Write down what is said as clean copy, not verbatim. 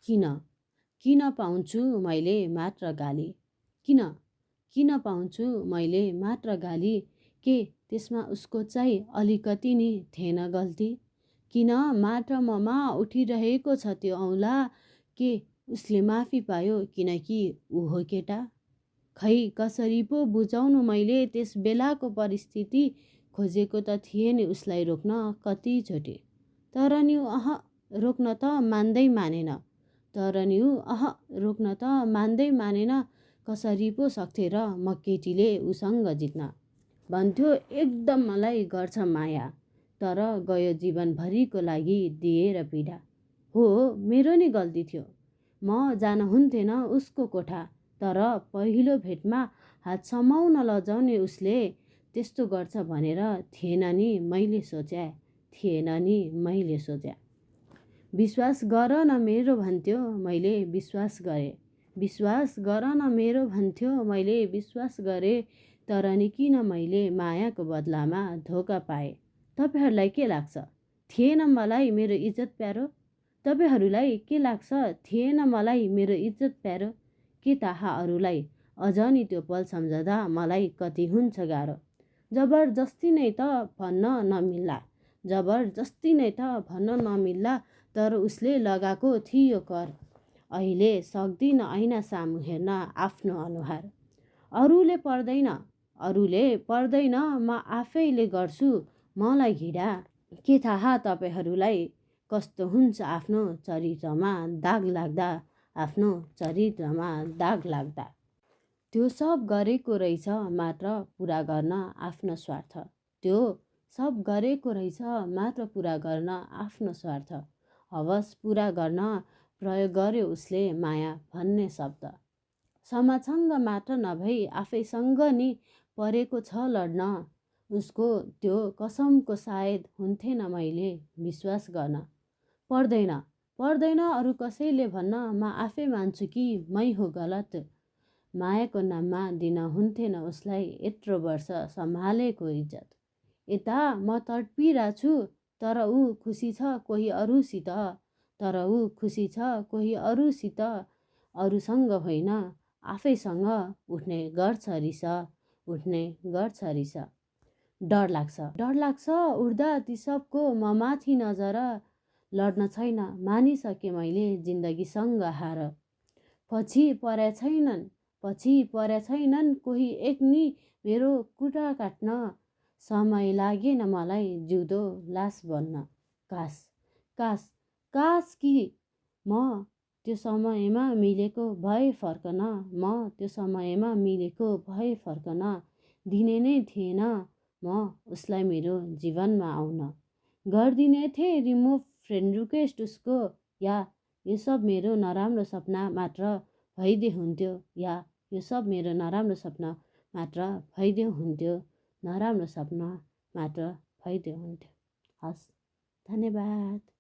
किन किन पाउँछु मैले मात्र गाली? किन पाउँछु मैले मात्र गाली? के त्यसमा उसको चाहिँ अलिकति नि थिएन गल्ती? किन मात्र ममा उठिरहेको छ त्यो औँला? के उसले माफी पायो किनकि ऊ हो केटा? खै कसरी पो बुझाउनु मैले त्यस बेलाको परिस्थिति? खोजेको त थिएँ नि उसलाई रोक्न कतिचोटि, तर नि रोक्न त मानेन। रोक्न त मानेन। कसरी पो सक्थे र म केटीले उसँग जित्न? भन्थ्यो एकदम मलाई गर्छ माया, तर गयो जीवनभरिको लागि दिएर पीडा। हो मेरो नि गल्ती थियो, म जान हुन्थेन उसको कोठा, तर पहिलो भेटमा हात समाउन लजाउने उसले त्यस्तो गर्छ भनेर थिएन नि मैले सोच्या। विश्वास गर न मेरो भन्थ्यो, मैले विश्वास गरेँ। तर नि किन मैले मायाको बदलामा धोका पाएँ? तपाईहरूलाई के लाग्छ थिएन मलाई मेरो इज्जत प्यारो? के थाहा अरूलाई? अझ नि त्यो पल सम्झदा मलाई कति हुन्छ गाह्रो। जबरजस्ती नै त भन्न नमिल्ला, तर उसले लगाएको थियो कर। अहिले सक्दिन ऐना सामु हेर्न आफ्नो अनुहार। अरूले पर्दैन म आफैले गर्छु मलाई घिडा। के थाहा तपाईहरूलाई कस्तो हुन्छ आफ्नो चरित्रमा दाग लाग्दा। त्यो सब गरेको रहेछ मात्र पुरा गर्न आफ्नो स्वार्थ। हवस पुरा गर्न प्रयोग गर्यो उसले माया भन्ने शब्द। समाजसँग मात्र नभई आफैसँग नि परेको छ लड्न। उसको त्यो कसमको सायद हुन्थेन मैले विश्वास गर्न। पर्दैन अरू कसैले भन्न, म आफै मान्छु कि मै हो गलत। मायाको नाममा दिन हुन्थेन उसलाई यत्रो वर्ष सम्हालेको इज्जत। यता म तडपिरहेको छु, तर ऊ खुसी छ कोही अरूसित। अरूसँग होइन आफैसँग उठ्ने गर्छ रिस। डर लाग्छ उठ्दा ती सबको म माथि नजर। लड्न छैन मानिसके मैले जिन्दगीसँग हार। पछि पर्या छैनन् कोही एक नि मेरो कुरा काट्न। समय लागेन मलाई जिउँदो लास बन्न। काश कि म त्यो समयमा मिलेको भए फर्कन। दिने नै थिएन म उसलाई मेरो जीवनमा आउन। गरिदिने थिएँ रिमुभ फ्रेन्ड रिक्वेस्ट उसको। या यो सब मेरो नराम्रो सपना मात्र भइदिए हुन्थ्यो। हस्, धन्यवाद।